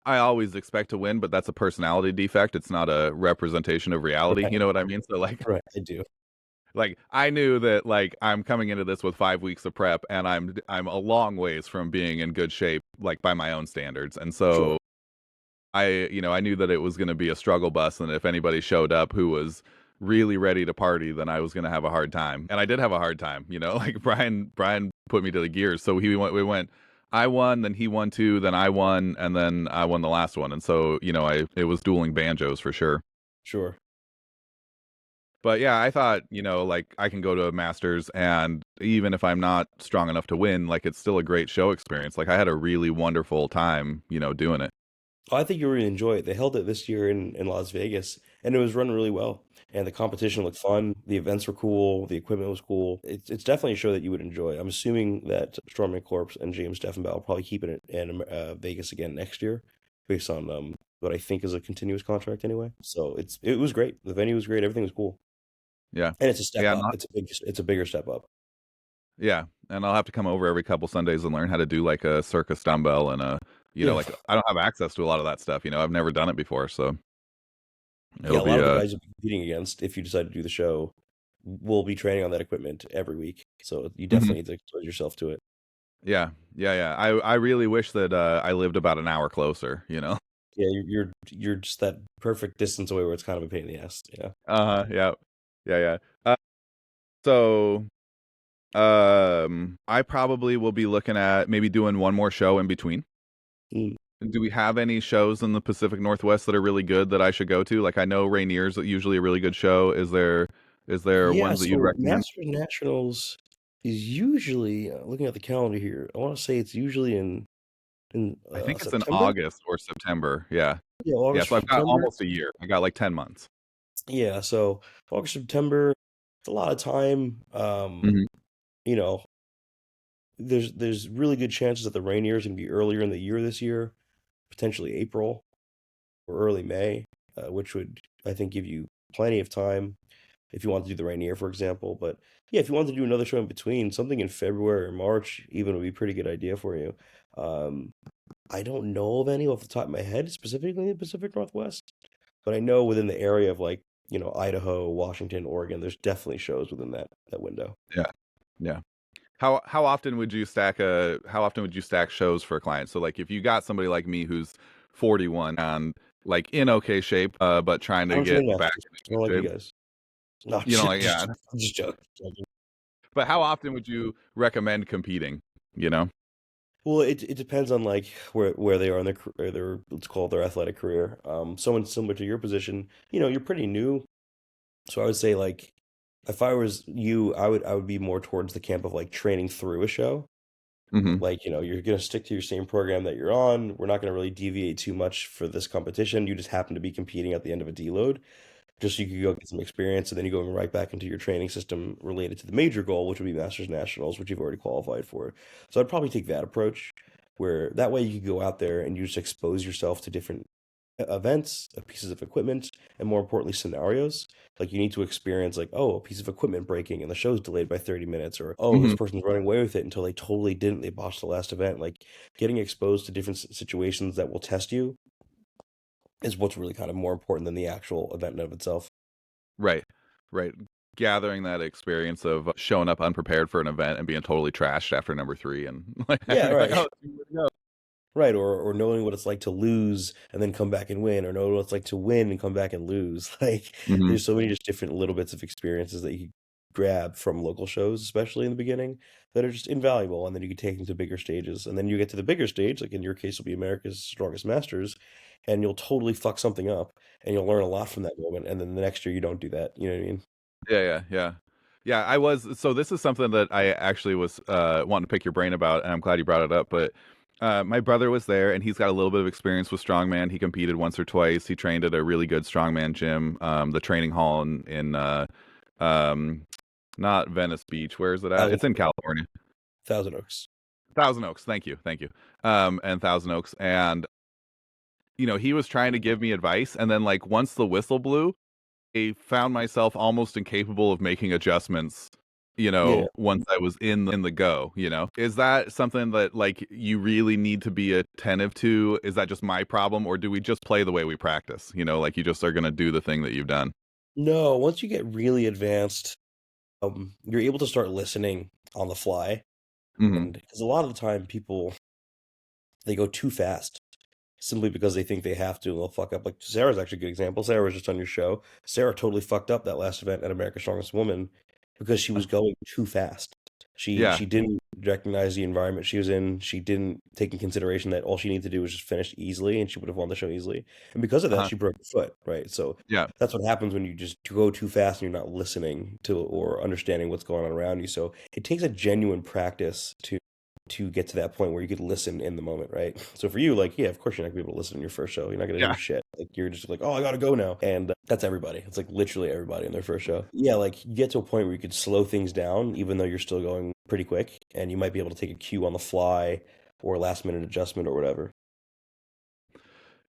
I always expect to win, but that's a personality defect. It's not a representation of reality. Right, You know what I mean? So right. I do. like I knew that like I'm coming into this with 5 weeks of prep and I'm a long ways from being in good shape, like by my own standards. And Sure, so I knew that it was going to be a struggle bus, and if anybody showed up who was really ready to party, then I was going to have a hard time. And I did have a hard time, like Brian put me to the gears. So we went, I won, then he won two, then I won, and then I won the last one. And so, it was dueling banjos for sure. sure. But yeah, I thought, like I can go to a Masters and even if I'm not strong enough to win, like it's still a great show experience. Like I had a really wonderful time, doing it. I think you really enjoy it. They held it this year in Las Vegas, and it was run really well. And the competition looked fun. The events were cool. The equipment was cool. It's definitely a show that you would enjoy. I'm assuming that Strongman Corp and James Steffenbaugh will probably keep it in Vegas again next year, based on what I think is a continuous contract anyway. So it was great. The venue was great. Everything was cool, Yeah. and it's a step Yeah, up. It's a bigger step up. yeah, and I'll have to come over every couple Sundays and learn how to do like a circus dumbbell and Yeah, like I don't have access to a lot of that stuff. I've never done it before, so yeah. it'll A lot be of the guys you'll be competing against, if you decide to do the show, will be training on that equipment every week. So you Mhm. definitely need to expose yourself to it. Yeah, yeah, yeah. I really wish that I lived about an hour closer. Yeah, you're just that perfect distance away where it's kind of a pain in the ass. Yeah. Yeah, yeah, yeah. So I probably will be looking at maybe doing one more show in between. Mm. Do we have any shows in the Pacific Northwest that are really good that I should go to? Like I know Rainier's usually a really good show. Is there Yeah, ones that you'd so recommend? Masters Nationals is usually looking at the calendar here. I want to say it's usually I think it's in September. August or September. Yeah. Yeah, Yeah, August or so I've got September. almost a year. I got like 10 months. Yeah, so August, September. It's a lot of time. Mhm. You know, there's really good chances that the Rainier is going to be earlier in the year this year, potentially April or early May, which would I think give you plenty of time if you want to do the Rainier, for example. But yeah, if you want to do another show in between, something in February or March even would be a pretty good idea for you. Um, I don't know of any off the top of my head, specifically in the Pacific Northwest, but I know within the area of like, Idaho, Washington, Oregon, there's definitely shows within that window. Yeah. Yeah. How often would you stack shows for a client? So like if you got somebody like me who's 41 and like in okay shape, but trying I to don't get train back masters. I into don't like you shape, guys. No, like yeah. I'm just joking. But how often would you recommend competing? You know? Well, it depends on like where they are in their let's call it their athletic career. Someone similar to your position, you're pretty new, so I would say like if I was you, I would be more towards the camp of like training through a show. Hmm. Like, you're gonna stick to your same program that you're on. We're not gonna really deviate too much for this competition. You just happen to be competing at the end of a deload. just so you can go get some experience, and then you're going right back into your training system related to the major goal, which would be Masters Nationals, which you've already qualified for. So I'd probably take that approach, where that way you can go out there and you just expose yourself to different events, pieces of equipment, and more importantly, scenarios. Like you need to experience like, oh, a piece of equipment breaking and the show's delayed by 30 minutes, or oh, this Hmm. person's running away with it until they totally didn't. They botched the last event. Like getting exposed to different situations that will test you is what's really kind of more important than the actual event in of itself. Right, right. Gathering that experience of showing up unprepared for an event and being totally trashed after number three, and like Yeah, having to be like, right. oh, it's two more to go. Right, or knowing what it's like to lose and then come back and win, or knowing what it's like to win and come back and lose. Like, Hmm. there's so many just different little bits of experiences that you can grab from local shows, especially in the beginning, that are just invaluable, and then you can take them to bigger stages. And then you get to the bigger stage, like in your case, will be America's Strongest Masters, and you'll totally fuck something up, and you'll learn a lot from that moment. And then the next year, you don't do that. You know what I mean? Yeah, yeah, yeah. Yeah, I was so this is something that I actually was wanting to pick your brain about, and I'm glad you brought it up. But my brother was there, and he's got a little bit of experience with strongman. He competed once or twice. He trained at a really good strongman gym, the training hall in um, not Venice Beach. Where is it at? Thousand It's in California. Thousand Oaks. Thousand Oaks. Thank you, thank you. And Thousand Oaks, and he was trying to give me advice, and then like once the whistle blew, I found myself almost incapable of making adjustments, Yeah. once I was in the go. Is that something that like you really need to be attentive to? Is that just my problem, or do we just play the way we practice? Like you just are gonna do the thing that you've done. No, once you get really advanced, you're able to start listening on the fly. Hmm. And because a lot of the time people they go too fast simply because they think they have to and they'll fuck up. Like Sarah's actually a good example. Sarah was just on your show. Sarah totally fucked up that last event at America's Strongest Woman because she was going too fast. Yeah. She didn't recognize the environment she was in. She didn't take in consideration that all she needed to do was just finish easily and she would have won the show easily. And because of that, Uh-huh. she broke her foot, right? So Yeah. that's what happens when you just go too fast and you're not listening to or understanding what's going on around you. So it takes a genuine practice to get to that point where you could listen in the moment, right? So for you, like, yeah, of course you're not gonna be able to listen in your first show. You're not gonna hear Yeah. shit. Like you're just like, oh, I gotta go now, and that's everybody. It's like literally everybody in their first show. Yeah, like you get to a point where you could slow things down, even though you're still going pretty quick, and you might be able to take a cue on the fly or last minute adjustment or whatever.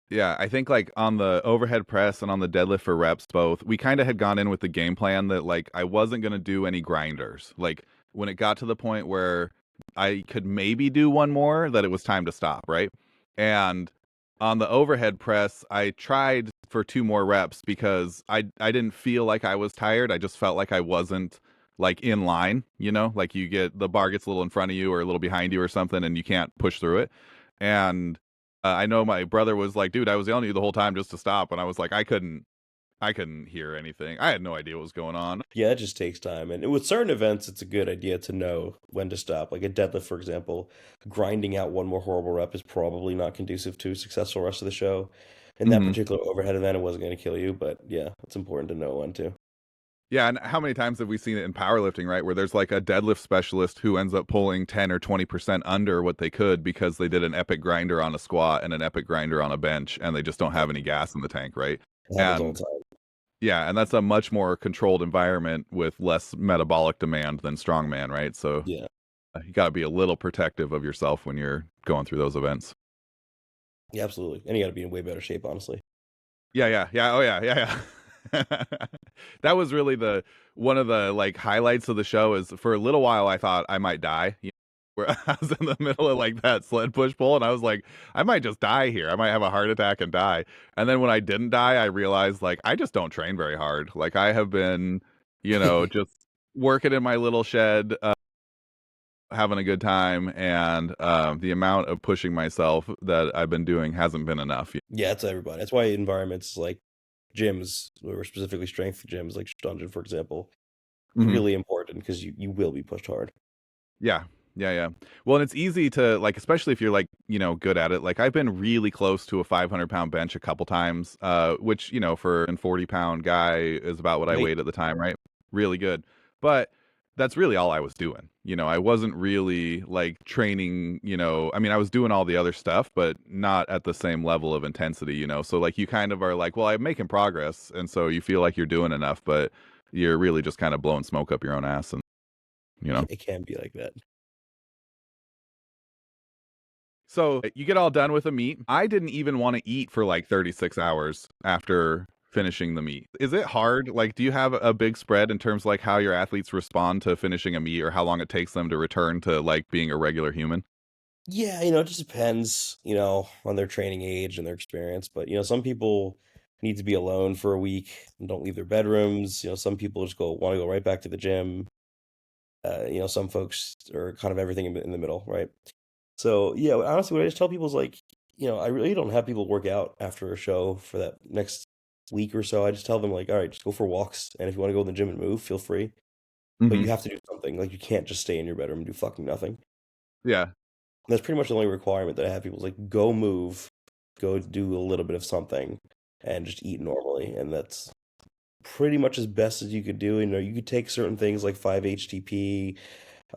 Yeah, I think like on the overhead press and on the deadlift for reps both, we kind of had gone in with the game plan that like I wasn't going to do any grinders. Like when it got to the point where I could maybe do one more, that it was time to stop, right? And on the overhead press, I tried for two more reps because I didn't feel like I was tired. I just felt like I wasn't like in line, like you get the bar gets a little in front of you or a little behind you or something and you can't push through it. And I know my brother was like, "Dude, I was yelling at you the whole time just to stop," and I was like, I couldn't hear anything. I had no idea what was going on. Yeah, it just takes time. And with certain events, it's a good idea to know when to stop. Like a deadlift, for example, grinding out one more horrible rep is probably not conducive to a successful rest of the show. In that Hmm. particular overhead event, it wasn't going to kill you, but yeah, it's important to know when to. Yeah, and how many times have we seen it in powerlifting, right? Where there's like a deadlift specialist who ends up pulling 10 or 20% under what they could because they did an epic grinder on a squat and an epic grinder on a bench and they just don't have any gas in the tank, right? It happens all And the time. yeah, and that's a much more controlled environment with less metabolic demand than strongman, right? So Yeah, you got to be a little protective of yourself when you're going through those events. yeah, absolutely. And you got to be in way better shape, honestly. Yeah, yeah, yeah. Oh, yeah, yeah, yeah. That was really the one of the like highlights of the show. Is for a little while I thought I might die. Where I was in the middle of like that sled push pull, and I was like, I might just die here. I might have a heart attack and die. And then when I didn't die, I realized like I just don't train very hard. Like I have been, just working in my little shed, having a good time, and the amount of pushing myself that I've been doing hasn't been enough. Yeah, it's everybody. That's why environments like gyms, or specifically strength gyms, like Dungeon, for example, Mhm. really important because you will be pushed hard. Yeah. Yeah, yeah. Well, and it's easy to like, especially if you're like, good at it. Like I've been really close to a 500-pound bench a couple times, which, for a 40-pound guy is about what I Right? weighed at the time, right? Really good. But that's really all I was doing. I wasn't really like training, I mean, I was doing all the other stuff, but not at the same level of intensity. So like you kind of are like, well, I'm making progress. And so you feel like you're doing enough, but you're really just kind of blowing smoke up your own ass. And, you know, It can be like that. so you get all done with the meet. I didn't even want to eat for like 36 hours after finishing the meet. Is it hard? Like, do you have a big spread in terms of like how your athletes respond to finishing a meet or how long it takes them to return to like being a regular human? Yeah, it just depends, on their training age and their experience. But, some people need to be alone for a week and don't leave their bedrooms. Some people just want to go right back to the gym. Some folks are kind of everything in the middle, right? So, yeah, honestly, what I just tell people is like, I really don't have people work out after a show for that next week or so. I just tell them like, all right, just go for walks. And if you want to go in the gym and move, feel free. But Hmm. you have to do something. Like, you can't just stay in your bedroom and do fucking nothing. Yeah. That's pretty much the only requirement that I have people is like go move, go do a little bit of something, and just eat normally. And that's pretty much as best as you could do. You could take certain things like 5-HTP,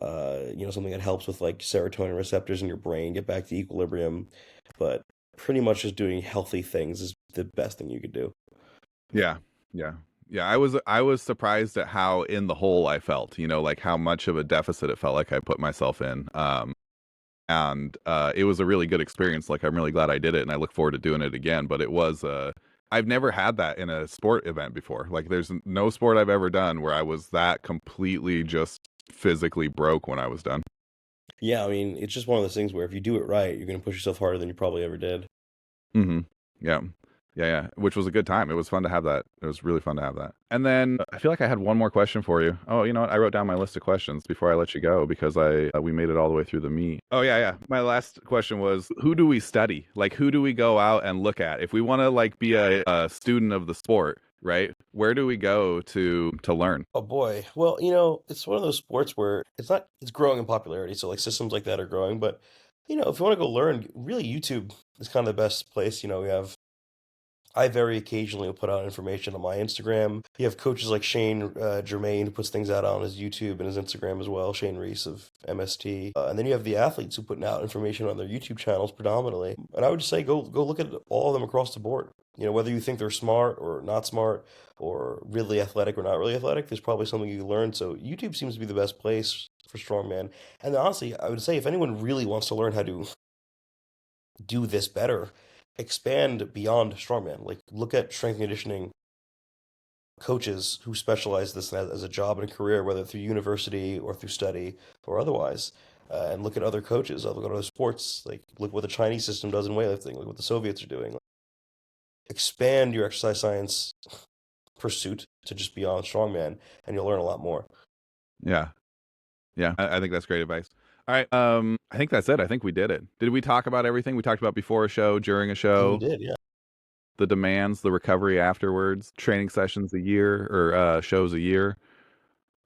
something that helps with like serotonin receptors in your brain, get back to equilibrium. But pretty much just doing healthy things is the best thing you could do. Yeah. Yeah. Yeah. I was surprised at how in the hole I felt, like how much of a deficit it felt like I put myself in. And it was a really good experience. Like I'm really glad I did it, and I look forward to doing it again. But it was I've never had that in a sport event before. Like there's no sport I've ever done where I was that completely just physically broke when I was done. Yeah, I mean, it's just one of those things where if you do it right, you're gonna push yourself harder than you probably ever did. Hmm. Yeah. Yeah, yeah, which was a good time. It was fun to have that. It was really fun to have that. And then I feel like I had one more question for you. Oh, you know what? I wrote down my list of questions before I let you go because I we made it all the way through the meet. Oh yeah, yeah. My last question was, who do we study? Like, who do we go out and look at? If we want to like be a student of the sport, right? Where do we go to learn? Oh boy. Well, it's one of those sports where it's growing in popularity, so like systems like that are growing, but if you want to go learn, really YouTube is kind of the best place. I very occasionally will put out information on my Instagram. You have coaches like Shane Germain who puts things out on his YouTube and his Instagram as well, Shane Reese of MST. And then you have the athletes who putting out information on their YouTube channels predominantly. And I would just say go look at all of them across the board. Whether you think they're smart or not smart or really athletic or not really athletic, there's probably something you can learn. So YouTube seems to be the best place for strongman. And honestly, I would say if anyone really wants to learn how to do this better, expand beyond strongman. Like look at strength and conditioning coaches who specialize this as a job and a career, whether through university or through study or otherwise. And look at other coaches, look at other sports, like look what the Chinese system does in weightlifting, look what the Soviets are doing. Expand your exercise science pursuit to just beyond strongman, and you'll learn a lot more. Yeah, yeah. I think that's great advice. All right. I think that's it. I think we did it. Did we talk about everything we talked about before a show, during a I think we show? did, yeah. The demands, the recovery afterwards, training sessions a year or shows a year.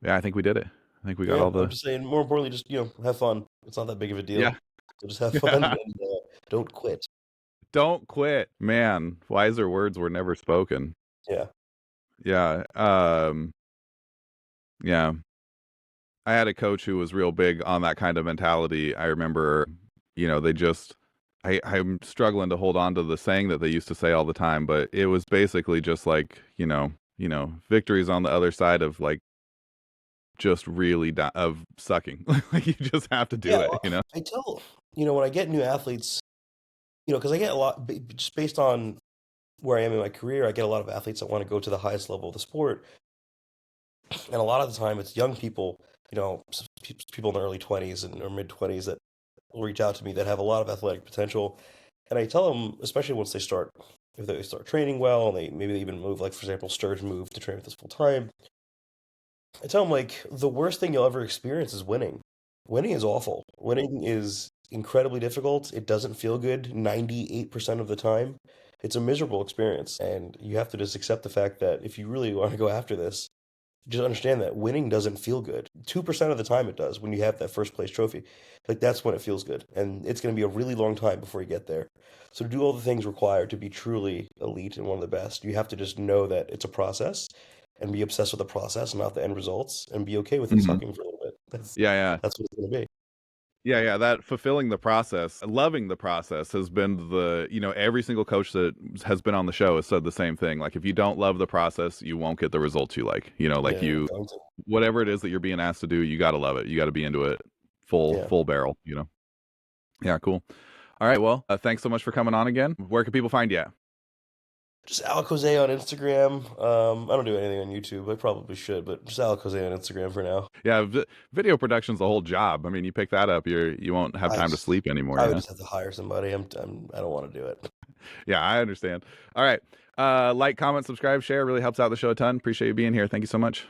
Yeah, I think we did it. I think we got Yeah, all I'm the. just saying, more importantly, just, have fun. It's not that big of a Yeah. deal. So just have fun and don't quit. Don't quit. Man, wiser words were never spoken. Yeah. Yeah. Yeah. I had a coach who was real big on that kind of mentality. I remember, they just I'm struggling to hold on to the saying that they used to say all the time, but it was basically just like, victory's on the other side of like just really of sucking. Like you just have to Yeah, do it, well, I tell, when I get new athletes, because I get a lot, just based on where I am in my career, I get a lot of athletes that want to go to the highest level of the sport. And a lot of the time it's young people, people in their early 20s and or mid 20s that will reach out to me that have a lot of athletic potential. And I tell them, especially once if they start training well and they even move, like for example, Sturge moved to train with us full time. I tell them like the worst thing you'll ever experience is winning. Winning is awful. Winning is incredibly difficult. It doesn't feel good 98% of the time. It's a miserable experience, and you have to just accept the fact that if you really want to go after this, just understand that winning doesn't feel good. 2% of the time it does when you have that first place trophy. Like that's when it feels good. And it's going to be a really long time before you get there. So to do all the things required to be truly elite and one of the best, you have to just know that it's a process and be obsessed with the process, not the end results, and be okay with it Mhm. sucking for a little bit. That's Yeah, yeah. that's what it's gonna be. Yeah, yeah, that fulfilling the process, loving the process has been every single coach that has been on the show has said the same thing. Like, if you don't love the process, you won't get the results you like. Like Yeah, going to. whatever it is that you're being asked to do, you got to love it. You got to be into it Yeah. full barrel. Yeah, cool. All right, well, thanks so much for coming on again. Where can people find you at? Just Alec Jose on Instagram. I don't do anything on YouTube. I probably should, but just Alec Jose on Instagram for now. Yeah, video production's the whole job. I mean, you pick that up, you won't have I time to just, sleep anymore, I you would know? just have to hire somebody. I don't want to do it. Yeah, I understand. All right. Like, comment, subscribe, share. Really helps out the show a ton. Appreciate you being here. Thank you so much.